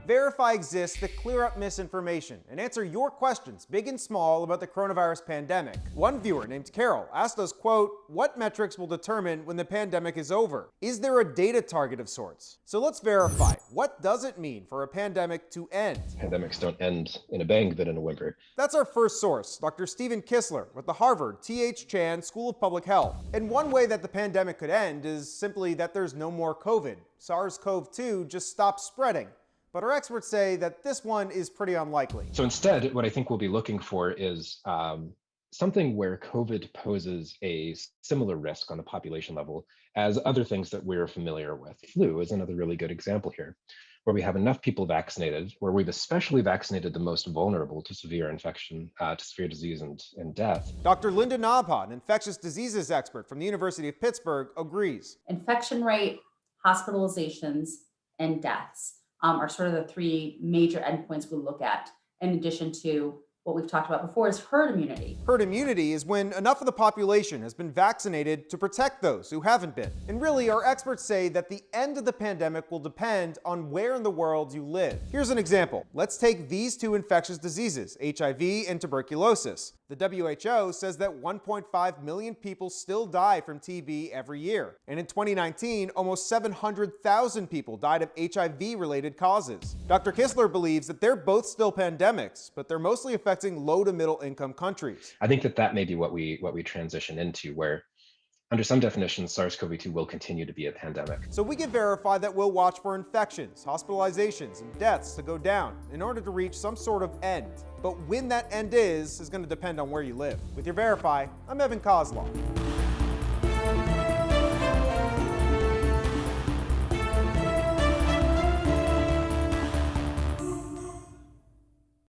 Verify exists to clear up misinformation and answer your questions, big and small, about the coronavirus pandemic. One viewer named Carol asked us, quote, "What metrics will determine when the pandemic is over? Is there a data target of sorts?" So let's verify. What does it mean for a pandemic to end? Pandemics don't end in a bang, but in a whimper. That's our first source, Dr. Stephen Kissler with the Harvard T.H. Chan School of Public Health. And one way that the pandemic could end is simply that there's no more COVID. SARS-CoV-2 just stops spreading. But our experts say that this one is pretty unlikely. So instead, what I think we'll be looking for is something where COVID poses a similar risk on the population level as other things that we're familiar with. Flu is another really good example here, where we have enough people vaccinated, where we've especially vaccinated the most vulnerable to severe infection, to severe disease and death. Dr. Linda Nabha, an infectious diseases expert from the University of Pittsburgh, agrees. Infection rate, hospitalizations, and deaths are sort of the three major endpoints we look at, in addition to what we've talked about before is herd immunity. Herd immunity is when enough of the population has been vaccinated to protect those who haven't been. And really, our experts say that the end of the pandemic will depend on where in the world you live. Here's an example. Let's take these two infectious diseases, HIV and tuberculosis. The WHO says that 1.5 million people still die from TB every year. And in 2019, almost 700,000 people died of HIV-related causes. Dr. Kissler believes that they're both still pandemics, but they're mostly affecting low to middle income countries. I think that may be what we transition into, where under some definitions, SARS-CoV-2 will continue to be a pandemic. So we can verify that we'll watch for infections, hospitalizations, and deaths to go down in order to reach some sort of end. But when that end is going to depend on where you live. With your Verify, I'm Evan Kozlov.